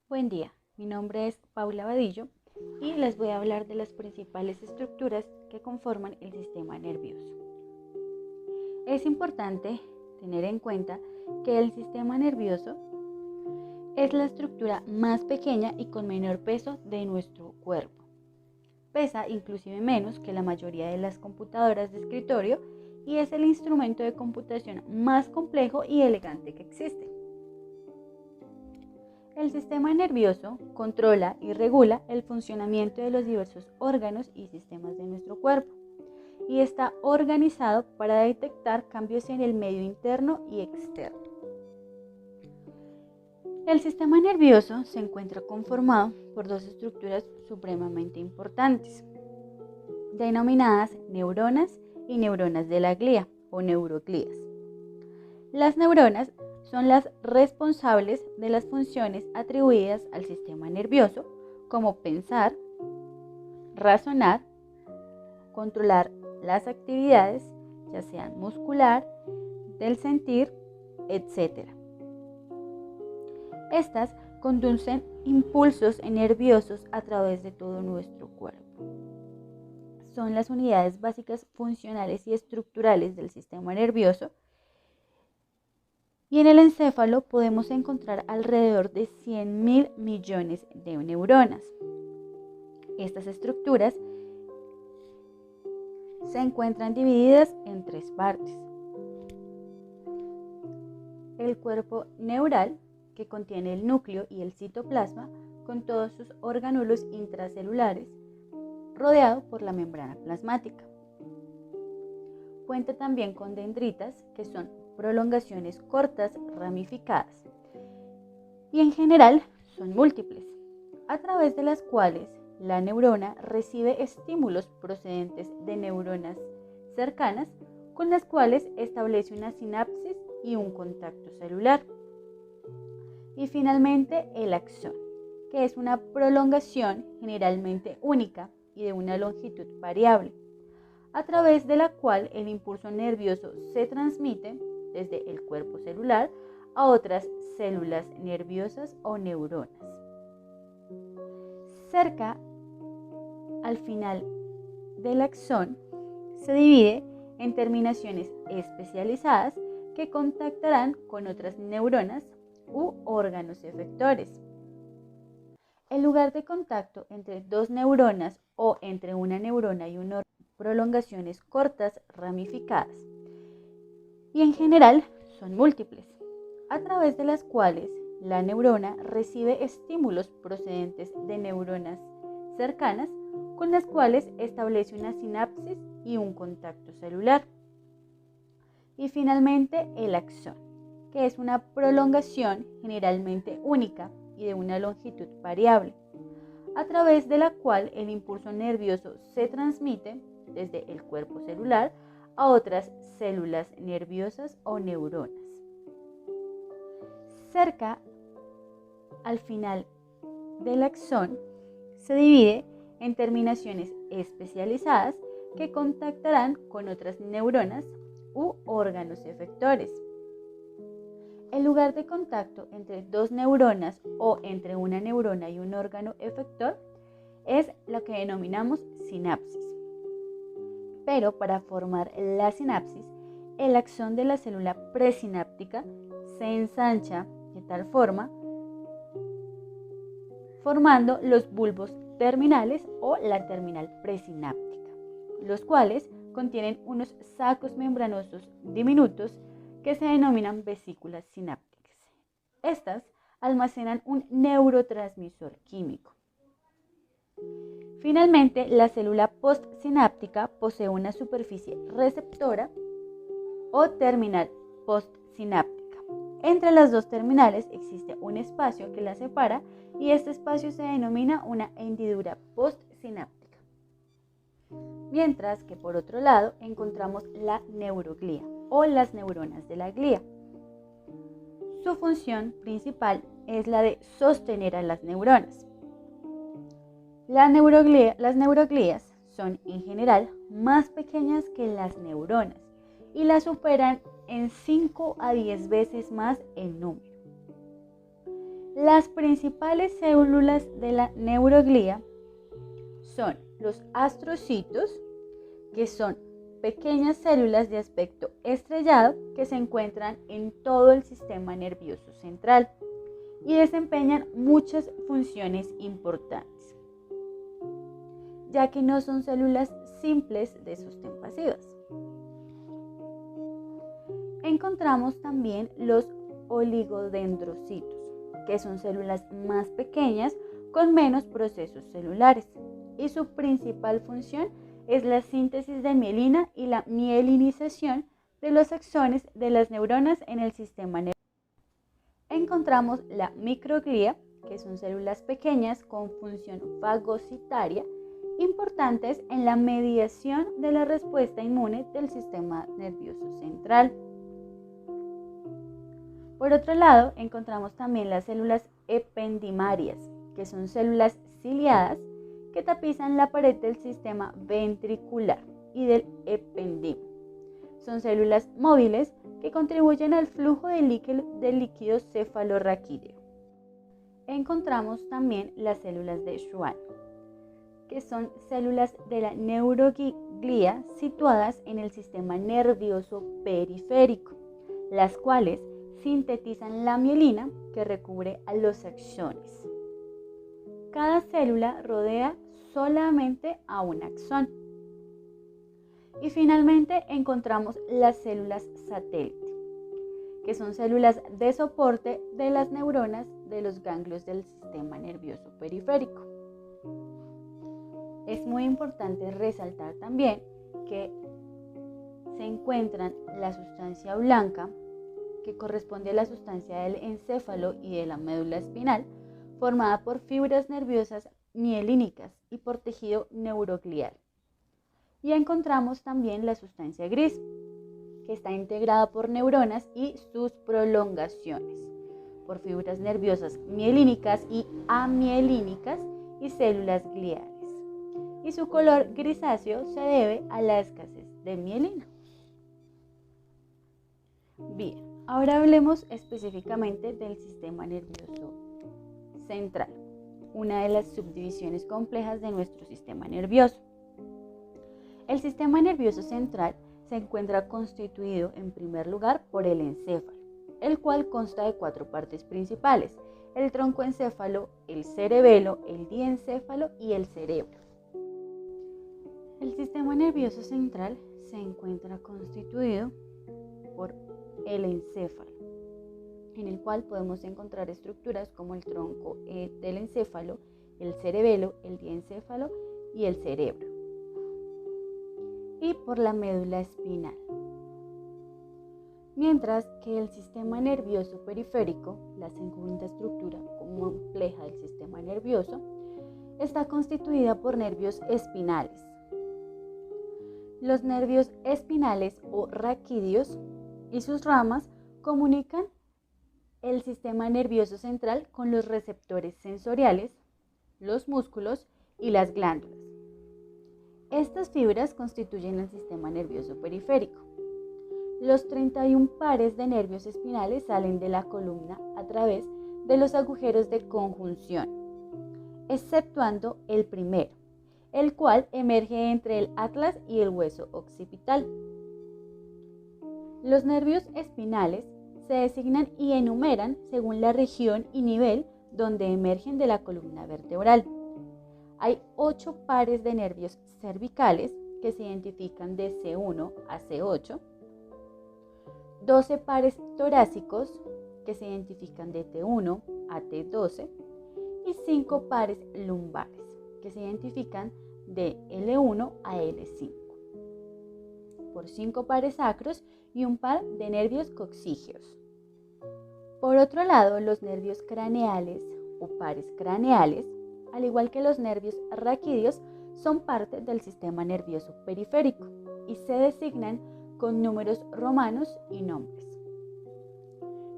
Buen día, mi nombre es Paula Vadillo y les voy a hablar de las principales estructuras que conforman el sistema nervioso. Es importante tener en cuenta que el sistema nervioso es la estructura más pequeña y con menor peso de nuestro cuerpo. Pesa inclusive menos que la mayoría de las computadoras de escritorio y es el instrumento de computación más complejo y elegante que existe. El sistema nervioso controla y regula el funcionamiento de los diversos órganos y sistemas de nuestro cuerpo y está organizado para detectar cambios en el medio interno y externo. El sistema nervioso se encuentra conformado por dos estructuras supremamente importantes, denominadas neuronas y neuronas de la glía o neuroglías. Las neuronas son las responsables de las funciones atribuidas al sistema nervioso, como pensar, razonar, controlar las actividades, ya sean muscular, del sentir, etc. Estas conducen impulsos nerviosos a través de todo nuestro cuerpo. Son las unidades básicas funcionales y estructurales del sistema nervioso. Y en el encéfalo podemos encontrar alrededor de 100.000 millones de neuronas. Estas estructuras se encuentran divididas en tres partes. El cuerpo neural, que contiene el núcleo y el citoplasma con todos sus orgánulos intracelulares, rodeado por la membrana plasmática. Cuenta también con dendritas, que son prolongaciones cortas ramificadas, y en general son múltiples, a través de las cuales la neurona recibe estímulos procedentes de neuronas cercanas, con las cuales establece una sinapsis y un contacto celular. Y finalmente el axón, que es una prolongación generalmente única y de una longitud variable, a través de la cual el impulso nervioso se transmite desde el cuerpo celular a otras células nerviosas o neuronas. Cerca al final del axón se divide en terminaciones especializadas que contactarán con otras neuronas u órganos efectores. El lugar de contacto entre dos neuronas o entre una neurona y un órgano, prolongaciones cortas ramificadas, y en general son múltiples, a través de las cuales la neurona recibe estímulos procedentes de neuronas cercanas, con las cuales establece una sinapsis y un contacto celular. Y finalmente el axón, que es una prolongación generalmente única y de una longitud variable, a través de la cual el impulso nervioso se transmite desde el cuerpo celular a otras células nerviosas o neuronas. Cerca al final del axón se divide en terminaciones especializadas que contactarán con otras neuronas u órganos efectores. El lugar de contacto entre dos neuronas o entre una neurona y un órgano efector es lo que denominamos sinapsis. Pero para formar la sinapsis, el axón de la célula presináptica se ensancha de tal forma, formando los bulbos terminales o la terminal presináptica, los cuales contienen unos sacos membranosos diminutos que se denominan vesículas sinápticas. Estas almacenan un neurotransmisor químico. Finalmente, la célula postsináptica posee una superficie receptora o terminal postsináptica. Entre las dos terminales existe un espacio que las separa y este espacio se denomina una hendidura postsináptica. Mientras que por otro lado encontramos la neuroglía o las neuronas de la glía. Su función principal es la de sostener a las neuronas. Las neuroglías son en general más pequeñas que las neuronas y las superan en 5 a 10 veces más en número. Las principales células de la neuroglía son los astrocitos, que son pequeñas células de aspecto estrellado que se encuentran en todo el sistema nervioso central y desempeñan muchas funciones importantes, ya que no son células simples de sostén pasivas. Encontramos también los oligodendrocitos, que son células más pequeñas con menos procesos celulares, y su principal función es la síntesis de mielina y la mielinización de los axones de las neuronas en el sistema nervioso. Encontramos la microglía, que son células pequeñas con función fagocitaria, importantes en la mediación de la respuesta inmune del sistema nervioso central. Por otro lado, encontramos también las células ependimarias, que son células ciliadas que tapizan la pared del sistema ventricular y del ependimo. Son células móviles que contribuyen al flujo del líquido cefalorraquídeo. Encontramos también las células de Schwann, que son células de la neuroglía situadas en el sistema nervioso periférico, las cuales sintetizan la mielina que recubre a los axones. Cada célula rodea solamente a un axón. Y finalmente encontramos las células satélite, que son células de soporte de las neuronas de los ganglios del sistema nervioso periférico. Es muy importante resaltar también que se encuentran la sustancia blanca, que corresponde a la sustancia del encéfalo y de la médula espinal, formada por fibras nerviosas mielínicas y por tejido neuroglial. Y encontramos también la sustancia gris, que está integrada por neuronas y sus prolongaciones, por fibras nerviosas mielínicas y amielínicas y células gliales. Y su color grisáceo se debe a la escasez de mielina. Bien, ahora hablemos específicamente del sistema nervioso central, una de las subdivisiones complejas de nuestro sistema nervioso. El sistema nervioso central se encuentra constituido en primer lugar por el encéfalo, el cual consta de 4 partes principales: el troncoencéfalo, el cerebelo, el diencéfalo y el cerebro. El sistema nervioso central se encuentra constituido por el encéfalo, en el cual podemos encontrar estructuras como el tronco del encéfalo, el cerebelo, el diencéfalo y el cerebro, y por la médula espinal. Mientras que el sistema nervioso periférico, la segunda estructura compleja del sistema nervioso, está constituida por nervios espinales. Los nervios espinales o raquídeos y sus ramas comunican el sistema nervioso central con los receptores sensoriales, los músculos y las glándulas. Estas fibras constituyen el sistema nervioso periférico. Los 31 pares de nervios espinales salen de la columna a través de los agujeros de conjunción, exceptuando el primero, el cual emerge entre el atlas y el hueso occipital. Los nervios espinales se designan y enumeran según la región y nivel donde emergen de la columna vertebral. Hay 8 pares de nervios cervicales que se identifican de C1 a C8, 12 pares torácicos que se identifican de T1 a T12 y 5 pares lumbares que se identifican de L1 a L5, por 5 pares sacros y un par de nervios coxígeos. Por otro lado, los nervios craneales o pares craneales, al igual que los nervios raquídeos, son parte del sistema nervioso periférico y se designan con números romanos y nombres.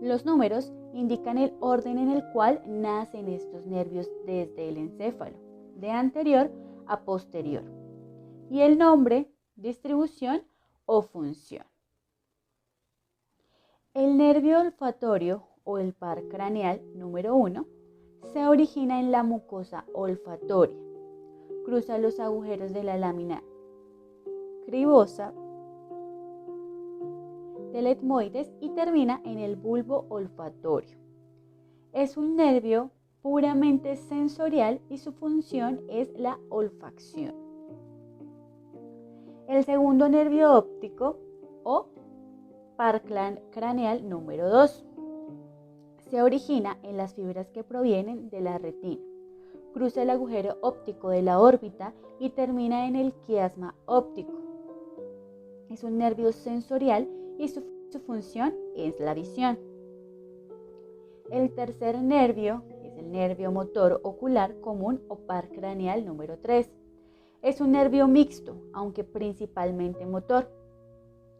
Los números indican el orden en el cual nacen estos nervios desde el encéfalo, de anterior a posterior, y el nombre, distribución o función. El nervio olfatorio o el par craneal número 1 se origina en la mucosa olfatoria, cruza los agujeros de la lámina cribosa del etmoides y termina en el bulbo olfatorio. Es un nervio puramente sensorial y su función es la olfacción. El segundo nervio óptico o par craneal número 2 se origina en las fibras que provienen de la retina, cruza el agujero óptico de la órbita y termina en el quiasma óptico. Es un nervio sensorial y su función es la visión. El tercer nervio es el nervio motor ocular común o par craneal número 3. Es un nervio mixto, aunque principalmente motor.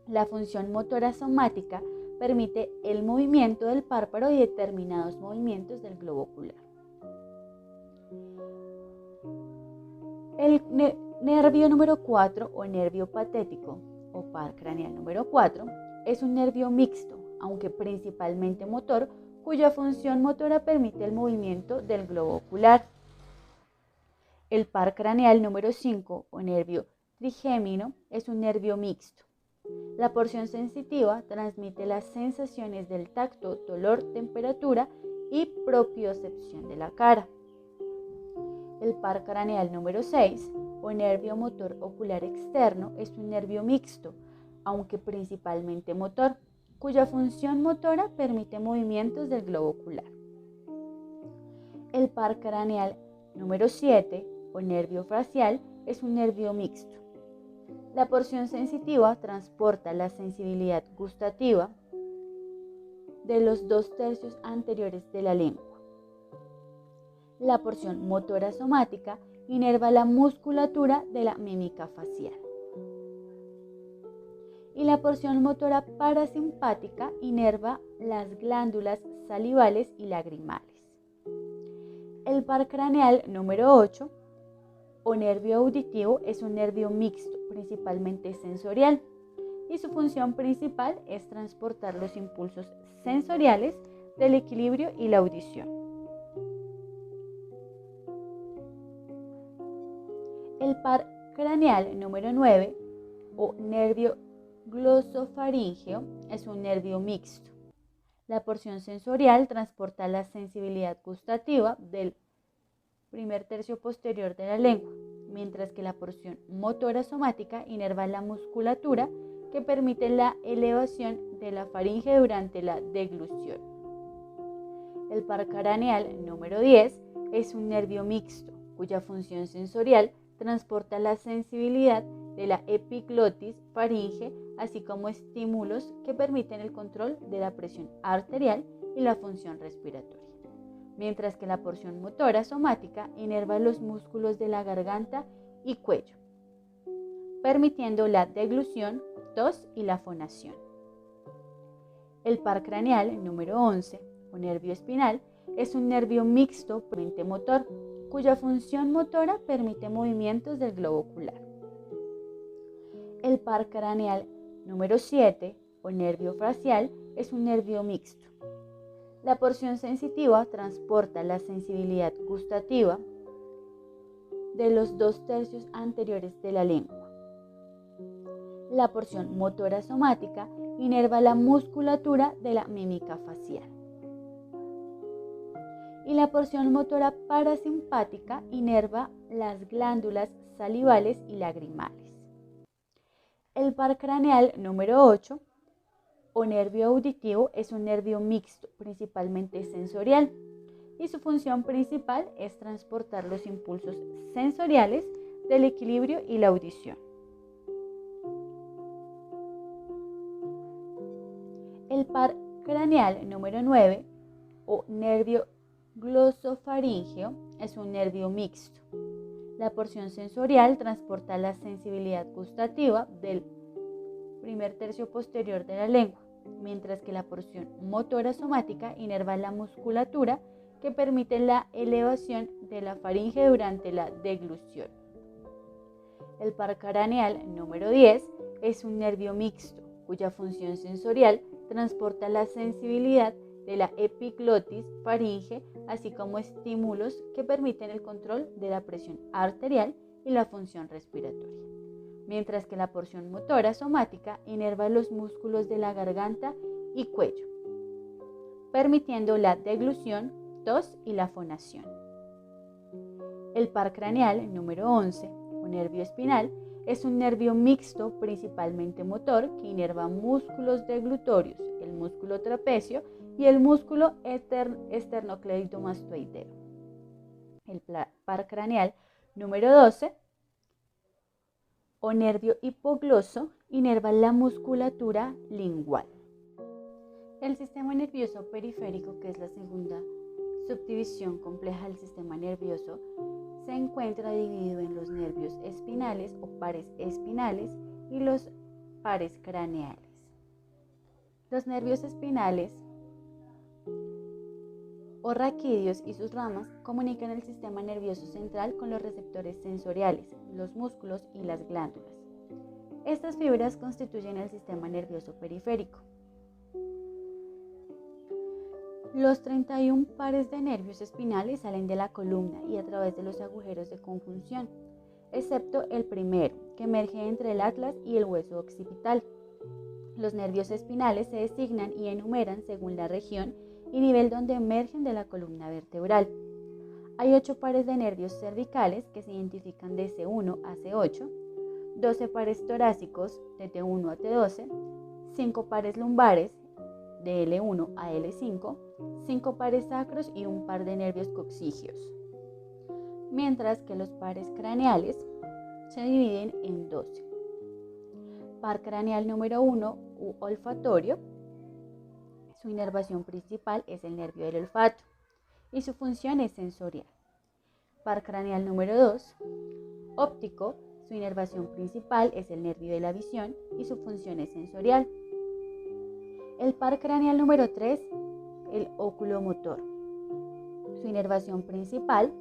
La función motora somática permite el movimiento del párpado y determinados movimientos del globo ocular. El nervio número 4 o nervio patético o par craneal número 4 es un nervio mixto, aunque principalmente motor, cuya función motora permite el movimiento del globo ocular. El par craneal número 5 o nervio trigémino es un nervio mixto. La porción sensitiva transmite las sensaciones del tacto, dolor, temperatura y propiocepción de la cara. El par craneal número 6 o nervio motor ocular externo es un nervio mixto, aunque principalmente motor, cuya función motora permite movimientos del globo ocular. El par craneal número 7 o nervio facial es un nervio mixto. La porción sensitiva transporta la sensibilidad gustativa de los 2/3 anteriores de la lengua. La porción motora somática inerva la musculatura de la mímica facial. Y la porción motora parasimpática inerva las glándulas salivales y lagrimales. El par craneal número 8 o nervio auditivo es un nervio mixto, principalmente sensorial, y su función principal es transportar los impulsos sensoriales del equilibrio y la audición. El par craneal número 9 o nervio glosofaríngeo es un nervio mixto. La porción sensorial transporta la sensibilidad gustativa del primer tercio posterior de la lengua, mientras que la porción motora somática inerva la musculatura que permite la elevación de la faringe durante la deglución. El par craneal número 10 es un nervio mixto, cuya función sensorial transporta la sensibilidad de la epiglotis faringe, así como estímulos que permiten el control de la presión arterial y la función respiratoria, mientras que la porción motora somática inerva los músculos de la garganta y cuello, permitiendo la deglución, tos y la fonación. El par craneal número 11 o nervio espinal es un nervio mixto puramente motor, cuya función motora permite movimientos del globo ocular. El par craneal número 7 o nervio facial es un nervio mixto. La porción sensitiva transporta la sensibilidad gustativa de los 2/3 anteriores de la lengua. La porción motora somática inerva la musculatura de la mímica facial. Y la porción motora parasimpática inerva las glándulas salivales y lagrimales. El par craneal número 8 o nervio auditivo es un nervio mixto, principalmente sensorial, y su función principal es transportar los impulsos sensoriales del equilibrio y la audición. El par craneal número 9 o nervio glosofaríngeo es un nervio mixto. La porción sensorial transporta la sensibilidad gustativa del primer tercio posterior de la lengua, mientras que la porción motora somática inerva la musculatura que permite la elevación de la faringe durante la deglución. El par craneal número 10 es un nervio mixto, cuya función sensorial transporta la sensibilidad de la epiglotis, faringe, así como estímulos que permiten el control de la presión arterial y la función respiratoria, mientras que la porción motora somática inerva los músculos de la garganta y cuello, permitiendo la deglución, tos y la fonación. El par craneal número 11, o nervio espinal, es un nervio mixto principalmente motor que inerva músculos deglutorios, el músculo trapecio y el músculo esternocleidomastoideo. El par craneal número 12, o nervio hipogloso, inerva la musculatura lingual. El sistema nervioso periférico, que es la segunda subdivisión compleja del sistema nervioso, se encuentra dividido en los nervios espinales o pares espinales y los pares craneales. Los nervios espinales o raquídeos y sus ramas comunican el sistema nervioso central con los receptores sensoriales, los músculos y las glándulas. Estas fibras constituyen el sistema nervioso periférico. Los 31 pares de nervios espinales salen de la columna y a través de los agujeros de conjunción, excepto el primero, que emerge entre el atlas y el hueso occipital. Los nervios espinales se designan y enumeran según la región y nivel donde emergen de la columna vertebral. Hay 8 pares de nervios cervicales que se identifican de C1 a C8, 12 pares torácicos de T1 a T12, 5 pares lumbares de L1 a L5, 5 pares sacros y un par de nervios coxígeos, mientras que los pares craneales se dividen en 12. Par craneal número 1 u olfatorio. Su inervación principal es el nervio del olfato y su función es sensorial. Par craneal número 2, óptico. Su inervación principal es el nervio de la visión y su función es sensorial. El par craneal número 3, el oculomotor. Su inervación principal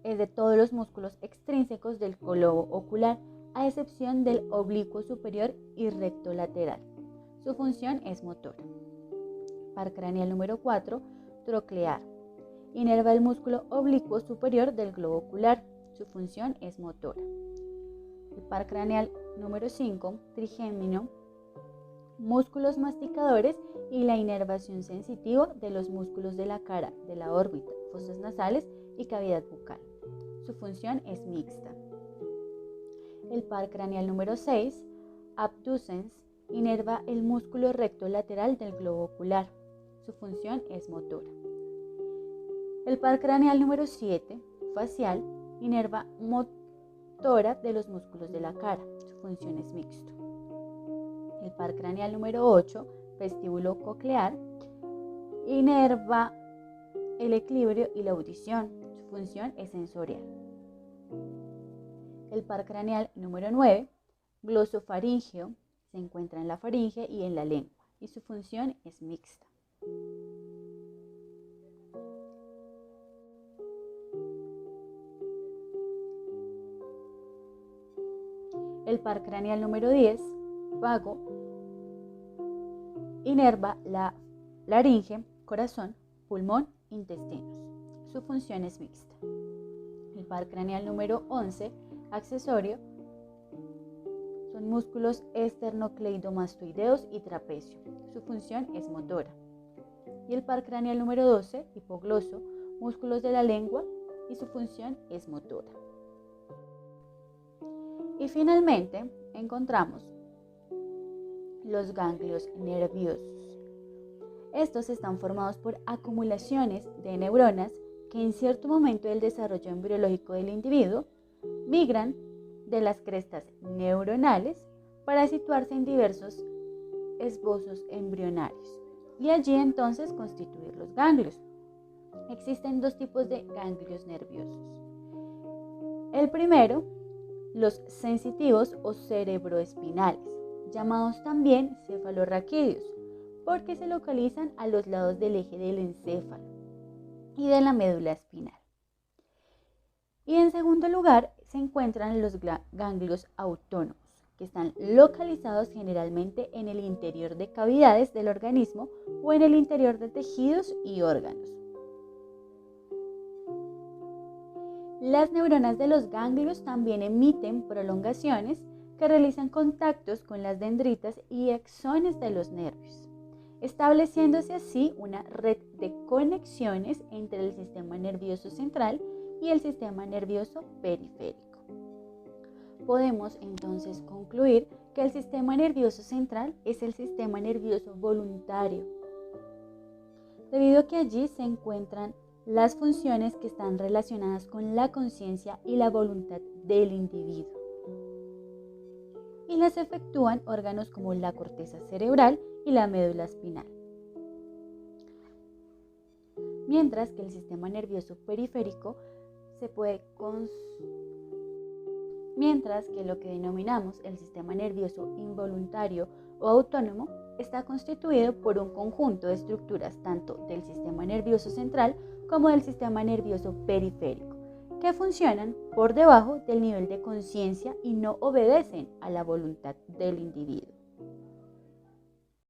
es de todos los músculos extrínsecos del globo ocular, a excepción del oblicuo superior y recto lateral. Su función es motora. Par craneal número 4, troclear. Inerva el músculo oblicuo superior del globo ocular. Su función es motora. El par craneal número 5, trigémino. Músculos masticadores y la inervación sensitiva de los músculos de la cara, de la órbita, fosas nasales y cavidad bucal. Su función es mixta. El par craneal número 6, abducens, inerva el músculo recto lateral del globo ocular. Su función es motora. El par craneal número 7, facial, inerva motora de los músculos de la cara. Su función es mixto. El par craneal número 8, vestíbulo coclear, inerva el equilibrio y la audición. Su función es sensorial. El par craneal número 9, glosofaríngeo, se encuentra en la faringe y en la lengua y su función es mixta. El par craneal número 10, vago, inerva la laringe, corazón, pulmón, intestinos. Su función es mixta. El par craneal número 11, accesorio, son músculos esternocleidomastoideos y trapecio. Su función es motora. Y el par craneal número 12, hipogloso, músculos de la lengua y su función es motora. Y finalmente encontramos los ganglios nerviosos. Estos están formados por acumulaciones de neuronas que en cierto momento del desarrollo embriológico del individuo migran de las crestas neuronales para situarse en diversos esbozos embrionarios y allí entonces constituir los ganglios. Existen 2 tipos de ganglios nerviosos. El primero, los sensitivos o cerebroespinales, llamados también cefalorraquídeos, porque se localizan a los lados del eje del encéfalo y de la médula espinal. Y en segundo lugar se encuentran los ganglios autónomos, que están localizados generalmente en el interior de cavidades del organismo o en el interior de tejidos y órganos. Las neuronas de los ganglios también emiten prolongaciones que realizan contactos con las dendritas y axones de los nervios, estableciéndose así una red de conexiones entre el sistema nervioso central y el sistema nervioso periférico. Podemos entonces concluir que el sistema nervioso central es el sistema nervioso voluntario, debido a que allí se encuentran las funciones que están relacionadas con la conciencia y la voluntad del individuo, y las efectúan órganos como la corteza cerebral y la médula espinal. Mientras que el sistema nervioso periférico Mientras que lo que denominamos el sistema nervioso involuntario o autónomo está constituido por un conjunto de estructuras tanto del sistema nervioso central como del sistema nervioso periférico, que funcionan por debajo del nivel de conciencia y no obedecen a la voluntad del individuo.